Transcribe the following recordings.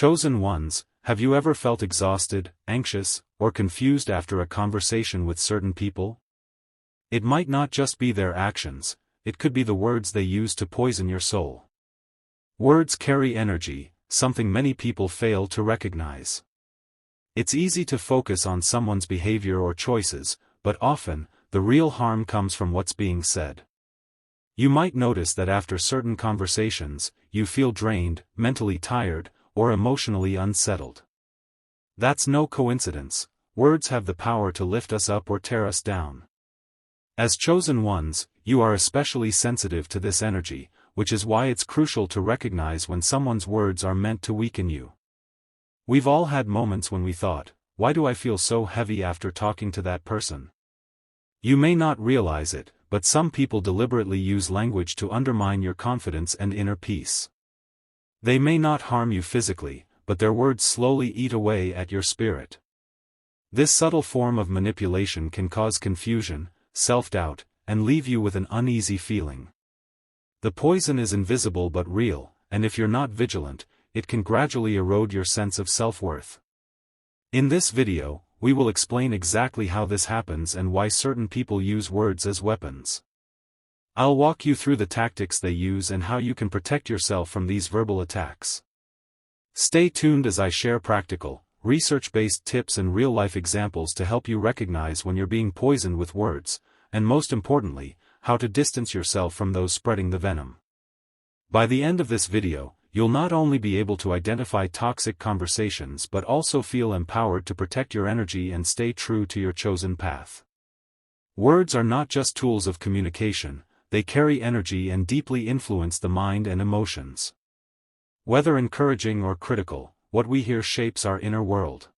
Chosen ones, have you ever felt exhausted, anxious, or confused after a conversation with certain people? It might not just be their actions, it could be the words they use to poison your soul. Words carry energy, something many people fail to recognize. It's easy to focus on someone's behavior or choices, but often, the real harm comes from what's being said. You might notice that after certain conversations, you feel drained, mentally tired, or emotionally unsettled. That's no coincidence. Words have the power to lift us up or tear us down. As chosen ones, you are especially sensitive to this energy, which is why it's crucial to recognize when someone's words are meant to weaken you. We've all had moments when we thought, "Why do I feel so heavy after talking to that person?" You may not realize it, but some people deliberately use language to undermine your confidence and inner peace. They may not harm you physically, but their words slowly eat away at your spirit. This subtle form of manipulation can cause confusion, self-doubt, and leave you with an uneasy feeling. The poison is invisible but real, and if you're not vigilant, it can gradually erode your sense of self-worth. In this video, we will explain exactly how this happens and why certain people use words as weapons. I'll walk you through the tactics they use and how you can protect yourself from these verbal attacks. Stay tuned as I share practical, research-based tips and real-life examples to help you recognize when you're being poisoned with words, and most importantly, how to distance yourself from those spreading the venom. By the end of this video, you'll not only be able to identify toxic conversations but also feel empowered to protect your energy and stay true to your chosen path. Words are not just tools of communication, they carry energy and deeply influence the mind and emotions. Whether encouraging or critical, what we hear shapes our inner world.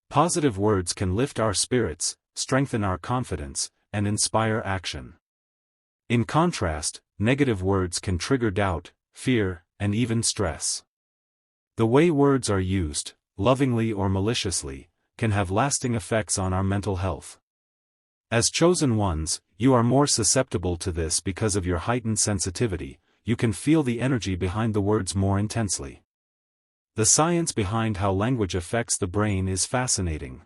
Positive words can lift our spirits, strengthen our confidence, and inspire action. In contrast, negative words can trigger doubt, fear, and even stress. The way words are used, lovingly or maliciously, can have lasting effects on our mental health. As chosen ones, you are more susceptible to this because of your heightened sensitivity. You can feel the energy behind the words more intensely. The science behind how language affects the brain is fascinating.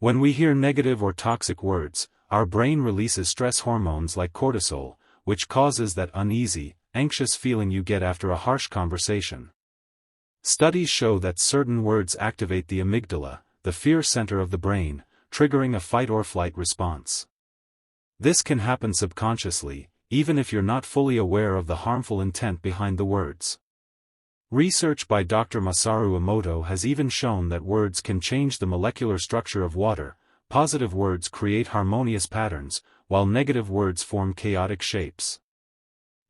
When we hear negative or toxic words, our brain releases stress hormones like cortisol, which causes that uneasy, anxious feeling you get after a harsh conversation. Studies show that certain words activate the amygdala, the fear center of the brain, triggering a fight-or-flight response. This can happen subconsciously, even if you're not fully aware of the harmful intent behind the words. Research by Dr. Masaru Emoto has even shown that words can change the molecular structure of water. Positive words create harmonious patterns, while negative words form chaotic shapes.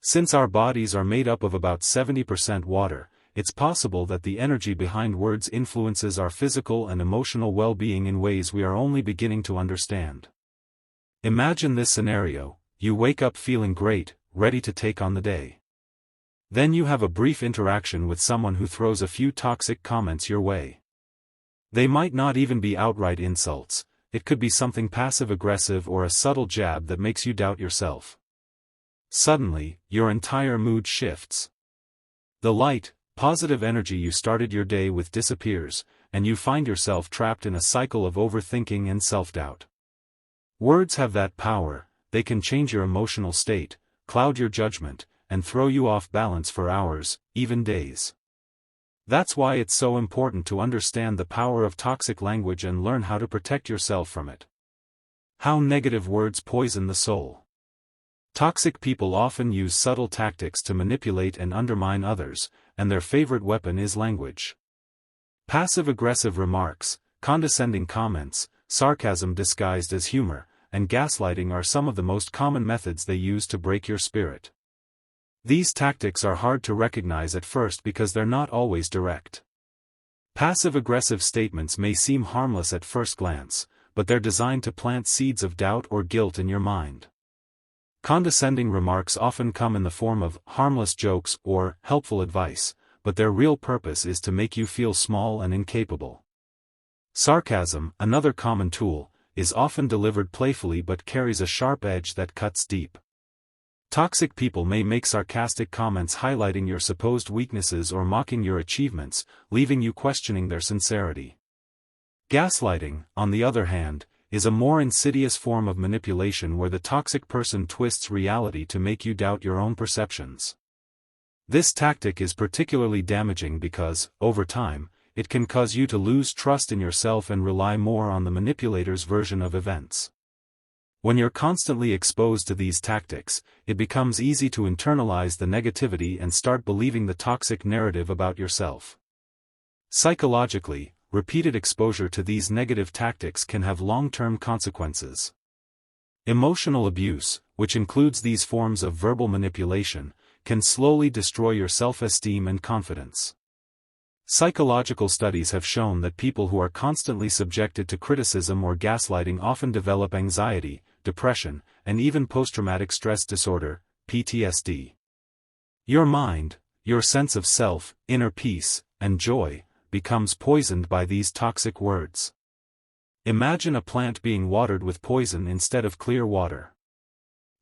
Since our bodies are made up of about 70% water, it's possible that the energy behind words influences our physical and emotional well-being in ways we are only beginning to understand. Imagine this scenario: you wake up feeling great, ready to take on the day. Then you have a brief interaction with someone who throws a few toxic comments your way. They might not even be outright insults, it could be something passive-aggressive or a subtle jab that makes you doubt yourself. Suddenly, your entire mood shifts. The light, positive energy you started your day with disappears, and you find yourself trapped in a cycle of overthinking and self-doubt. Words have that power. They can change your emotional state, cloud your judgment, and throw you off balance for hours, even days. That's why it's so important to understand the power of toxic language and learn how to protect yourself from it. How negative words poison the soul. Toxic people often use subtle tactics to manipulate and undermine others, and their favorite weapon is language. Passive-aggressive remarks, condescending comments, sarcasm disguised as humor, and gaslighting are some of the most common methods they use to break your spirit. These tactics are hard to recognize at first because they're not always direct. Passive-aggressive statements may seem harmless at first glance, but they're designed to plant seeds of doubt or guilt in your mind. Condescending remarks often come in the form of harmless jokes or helpful advice, but their real purpose is to make you feel small and incapable. Sarcasm, another common tool, is often delivered playfully but carries a sharp edge that cuts deep. Toxic people may make sarcastic comments highlighting your supposed weaknesses or mocking your achievements, leaving you questioning their sincerity. Gaslighting, on the other hand, is a more insidious form of manipulation where the toxic person twists reality to make you doubt your own perceptions. This tactic is particularly damaging because, over time, it can cause you to lose trust in yourself and rely more on the manipulator's version of events. When you're constantly exposed to these tactics, it becomes easy to internalize the negativity and start believing the toxic narrative about yourself. Psychologically, repeated exposure to these negative tactics can have long-term consequences. Emotional abuse, which includes these forms of verbal manipulation, can slowly destroy your self-esteem and confidence. Psychological studies have shown that people who are constantly subjected to criticism or gaslighting often develop anxiety, depression, and even post-traumatic stress disorder, PTSD. Your mind, your sense of self, inner peace, and joy, becomes poisoned by these toxic words. Imagine a plant being watered with poison instead of clear water.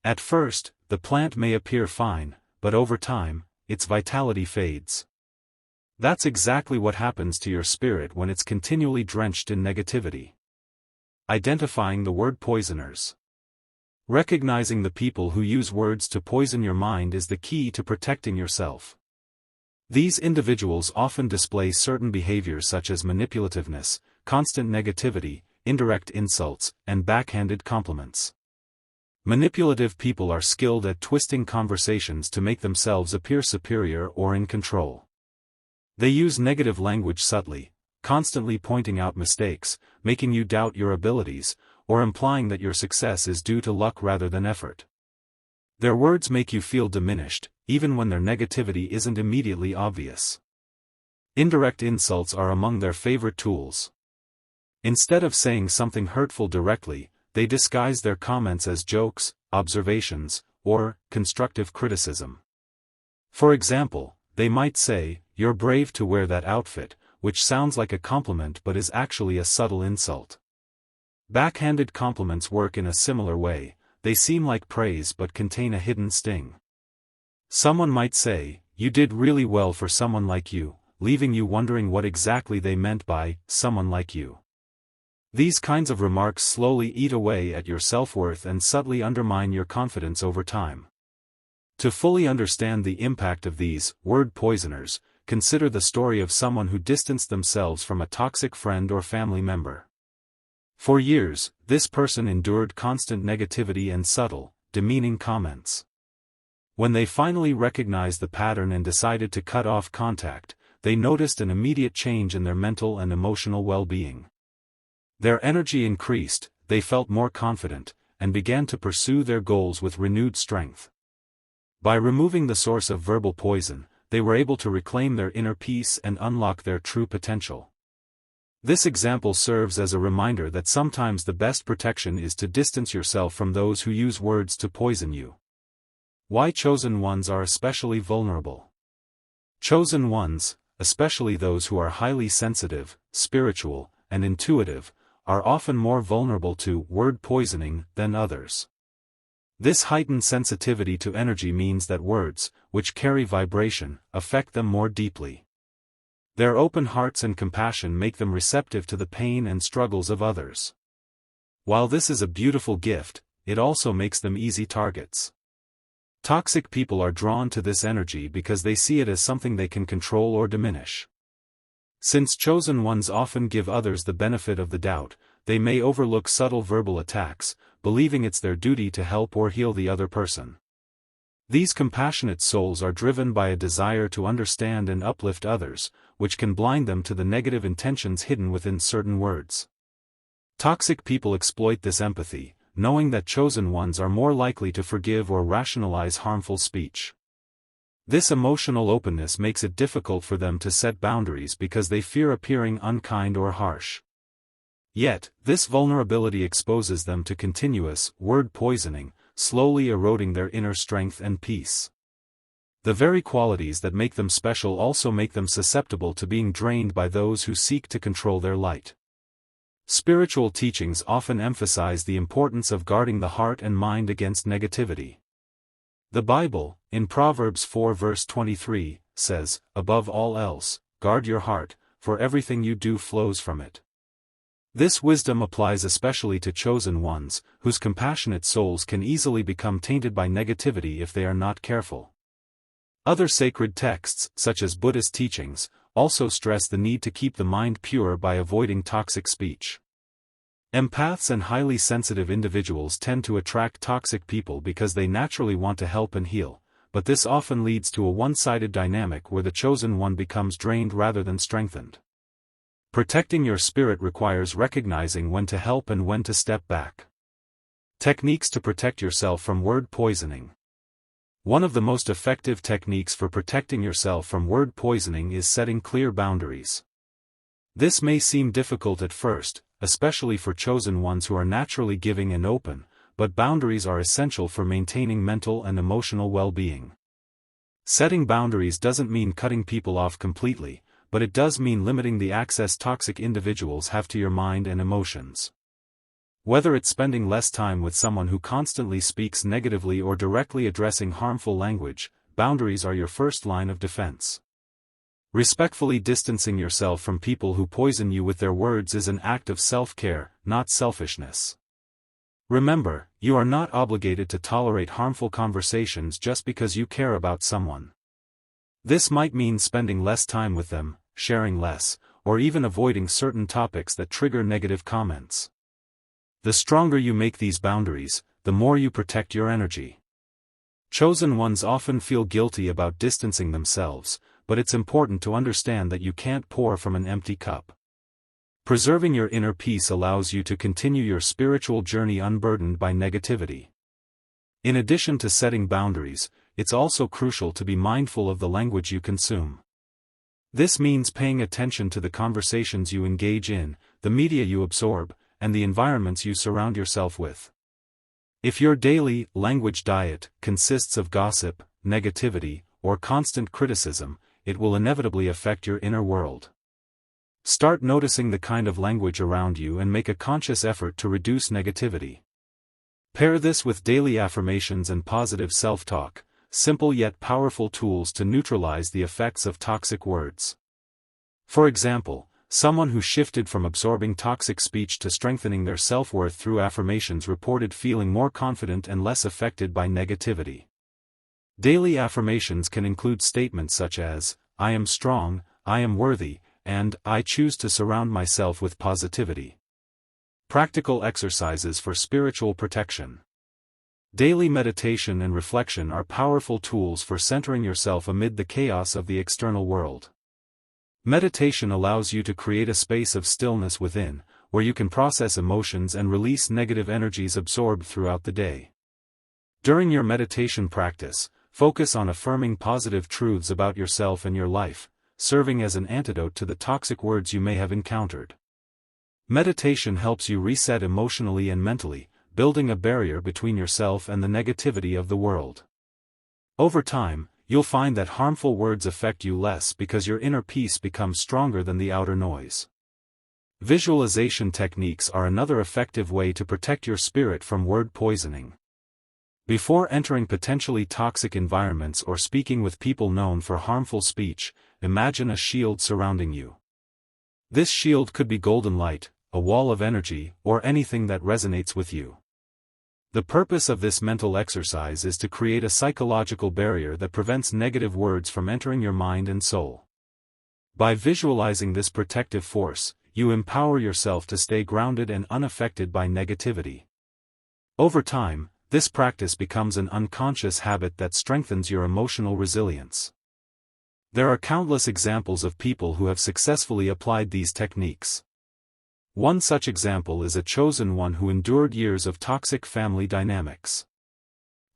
At first, the plant may appear fine, but over time, its vitality fades. That's exactly what happens to your spirit when it's continually drenched in negativity. Identifying the word poisoners. Recognizing the people who use words to poison your mind is the key to protecting yourself. These individuals often display certain behaviors such as manipulativeness, constant negativity, indirect insults, and backhanded compliments. Manipulative people are skilled at twisting conversations to make themselves appear superior or in control. They use negative language subtly, constantly pointing out mistakes, making you doubt your abilities, or implying that your success is due to luck rather than effort. Their words make you feel diminished, even when their negativity isn't immediately obvious. Indirect insults are among their favorite tools. Instead of saying something hurtful directly, they disguise their comments as jokes, observations, or constructive criticism. For example, they might say, "You're brave to wear that outfit," which sounds like a compliment but is actually a subtle insult. Backhanded compliments work in a similar way. They seem like praise but contain a hidden sting. Someone might say, "You did really well for someone like you," leaving you wondering what exactly they meant by someone like you. These kinds of remarks slowly eat away at your self-worth and subtly undermine your confidence over time. To fully understand the impact of these word poisoners, consider the story of someone who distanced themselves from a toxic friend or family member. For years, this person endured constant negativity and subtle, demeaning comments. When they finally recognized the pattern and decided to cut off contact, they noticed an immediate change in their mental and emotional well-being. Their energy increased, they felt more confident, and began to pursue their goals with renewed strength. By removing the source of verbal poison, they were able to reclaim their inner peace and unlock their true potential. This example serves as a reminder that sometimes the best protection is to distance yourself from those who use words to poison you. Why chosen ones are especially vulnerable. Chosen ones, especially those who are highly sensitive, spiritual, and intuitive, are often more vulnerable to word poisoning than others. This heightened sensitivity to energy means that words, which carry vibration, affect them more deeply. Their open hearts and compassion make them receptive to the pain and struggles of others. While this is a beautiful gift, it also makes them easy targets. Toxic people are drawn to this energy because they see it as something they can control or diminish. Since chosen ones often give others the benefit of the doubt, they may overlook subtle verbal attacks, believing it's their duty to help or heal the other person. These compassionate souls are driven by a desire to understand and uplift others, which can blind them to the negative intentions hidden within certain words. Toxic people exploit this empathy, knowing that chosen ones are more likely to forgive or rationalize harmful speech. This emotional openness makes it difficult for them to set boundaries because they fear appearing unkind or harsh. Yet, this vulnerability exposes them to continuous word poisoning, slowly eroding their inner strength and peace. The very qualities that make them special also make them susceptible to being drained by those who seek to control their light. Spiritual teachings often emphasize the importance of guarding the heart and mind against negativity. The Bible, in Proverbs 4 verse 23, says, "Above all else, guard your heart, for everything you do flows from it." This wisdom applies especially to chosen ones, whose compassionate souls can easily become tainted by negativity if they are not careful. Other sacred texts, such as Buddhist teachings, also stress the need to keep the mind pure by avoiding toxic speech. Empaths and highly sensitive individuals tend to attract toxic people because they naturally want to help and heal, but this often leads to a one-sided dynamic where the chosen one becomes drained rather than strengthened. Protecting your spirit requires recognizing when to help and when to step back. Techniques to protect yourself from word poisoning. One of the most effective techniques for protecting yourself from word poisoning is setting clear boundaries. This may seem difficult at first, especially for chosen ones who are naturally giving and open, but boundaries are essential for maintaining mental and emotional well-being. Setting boundaries doesn't mean cutting people off completely, but it does mean limiting the access toxic individuals have to your mind and emotions. Whether it's spending less time with someone who constantly speaks negatively or directly addressing harmful language, boundaries are your first line of defense. Respectfully distancing yourself from people who poison you with their words is an act of self-care, not selfishness. Remember, you are not obligated to tolerate harmful conversations just because you care about someone. This might mean spending less time with them, sharing less, or even avoiding certain topics that trigger negative comments. The stronger you make these boundaries, the more you protect your energy. Chosen ones often feel guilty about distancing themselves, but it's important to understand that you can't pour from an empty cup. Preserving your inner peace allows you to continue your spiritual journey unburdened by negativity. In addition to setting boundaries, it's also crucial to be mindful of the language you consume. This means paying attention to the conversations you engage in, the media you absorb, and the environments you surround yourself with. If your daily language diet consists of gossip, negativity, or constant criticism, it will inevitably affect your inner world. Start noticing the kind of language around you and make a conscious effort to reduce negativity. Pair this with daily affirmations and positive self-talk, simple yet powerful tools to neutralize the effects of toxic words. For example, someone who shifted from absorbing toxic speech to strengthening their self-worth through affirmations reported feeling more confident and less affected by negativity. Daily affirmations can include statements such as, "I am strong, I am worthy," and "I choose to surround myself with positivity." Practical exercises for spiritual protection. Daily meditation and reflection are powerful tools for centering yourself amid the chaos of the external world. Meditation allows you to create a space of stillness within, where you can process emotions and release negative energies absorbed throughout the day. During your meditation practice, focus on affirming positive truths about yourself and your life, serving as an antidote to the toxic words you may have encountered. Meditation helps you reset emotionally and mentally, building a barrier between yourself and the negativity of the world. Over time, you'll find that harmful words affect you less because your inner peace becomes stronger than the outer noise. Visualization techniques are another effective way to protect your spirit from word poisoning. Before entering potentially toxic environments or speaking with people known for harmful speech, imagine a shield surrounding you. This shield could be golden light, a wall of energy, or anything that resonates with you. The purpose of this mental exercise is to create a psychological barrier that prevents negative words from entering your mind and soul. By visualizing this protective force, you empower yourself to stay grounded and unaffected by negativity. Over time, this practice becomes an unconscious habit that strengthens your emotional resilience. There are countless examples of people who have successfully applied these techniques. One such example is a chosen one who endured years of toxic family dynamics.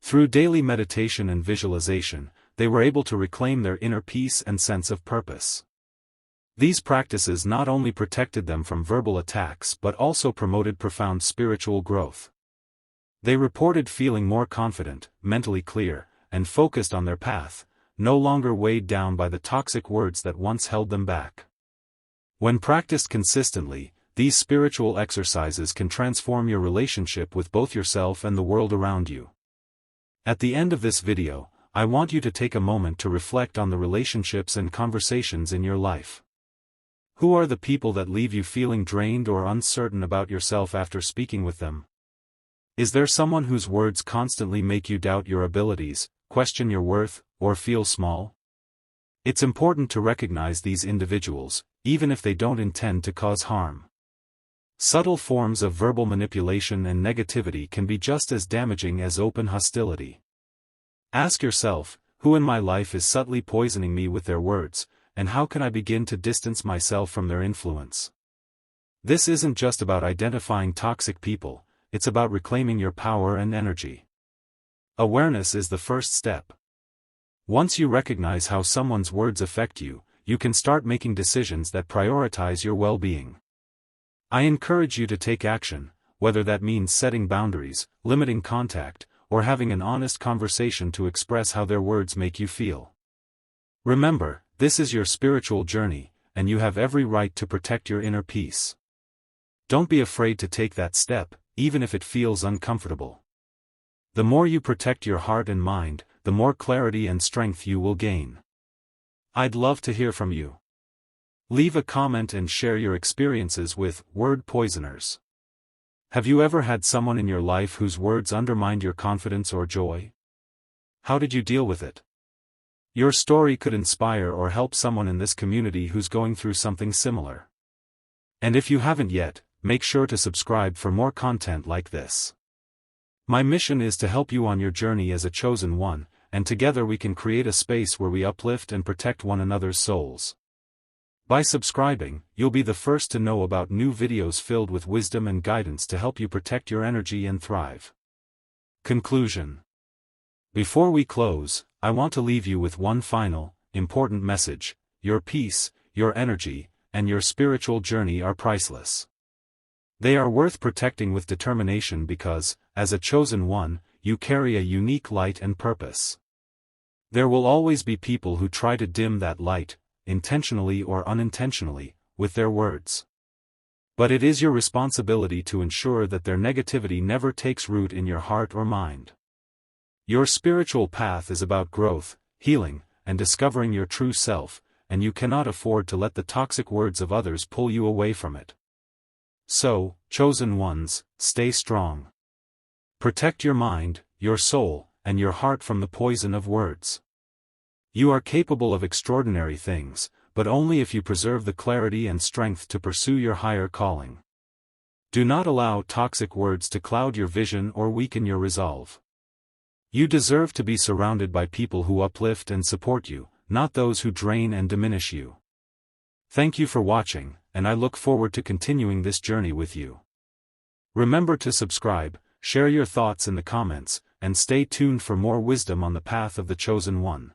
Through daily meditation and visualization, they were able to reclaim their inner peace and sense of purpose. These practices not only protected them from verbal attacks but also promoted profound spiritual growth. They reported feeling more confident, mentally clear, and focused on their path, no longer weighed down by the toxic words that once held them back. When practiced consistently, these spiritual exercises can transform your relationship with both yourself and the world around you. At the end of this video, I want you to take a moment to reflect on the relationships and conversations in your life. Who are the people that leave you feeling drained or uncertain about yourself after speaking with them? Is there someone whose words constantly make you doubt your abilities, question your worth, or feel small? It's important to recognize these individuals, even if they don't intend to cause harm. Subtle forms of verbal manipulation and negativity can be just as damaging as open hostility. Ask yourself, who in my life is subtly poisoning me with their words, and how can I begin to distance myself from their influence? This isn't just about identifying toxic people, it's about reclaiming your power and energy. Awareness is the first step. Once you recognize how someone's words affect you, you can start making decisions that prioritize your well-being. I encourage you to take action, whether that means setting boundaries, limiting contact, or having an honest conversation to express how their words make you feel. Remember, this is your spiritual journey, and you have every right to protect your inner peace. Don't be afraid to take that step, even if it feels uncomfortable. The more you protect your heart and mind, the more clarity and strength you will gain. I'd love to hear from you. Leave a comment and share your experiences with word poisoners. Have you ever had someone in your life whose words undermined your confidence or joy? How did you deal with it? Your story could inspire or help someone in this community who's going through something similar. And if you haven't yet, make sure to subscribe for more content like this. My mission is to help you on your journey as a chosen one, and together we can create a space where we uplift and protect one another's souls. By subscribing, you'll be the first to know about new videos filled with wisdom and guidance to help you protect your energy and thrive. Conclusion. Before we close, I want to leave you with one final, important message: your peace, your energy, and your spiritual journey are priceless. They are worth protecting with determination because, as a chosen one, you carry a unique light and purpose. There will always be people who try to dim that light, intentionally or unintentionally, with their words. But it is your responsibility to ensure that their negativity never takes root in your heart or mind. Your spiritual path is about growth, healing, and discovering your true self, and you cannot afford to let the toxic words of others pull you away from it. So, chosen ones, stay strong. Protect your mind, your soul, and your heart from the poison of words. You are capable of extraordinary things, but only if you preserve the clarity and strength to pursue your higher calling. Do not allow toxic words to cloud your vision or weaken your resolve. You deserve to be surrounded by people who uplift and support you, not those who drain and diminish you. Thank you for watching, and I look forward to continuing this journey with you. Remember to subscribe, share your thoughts in the comments, and stay tuned for more wisdom on the path of the chosen one.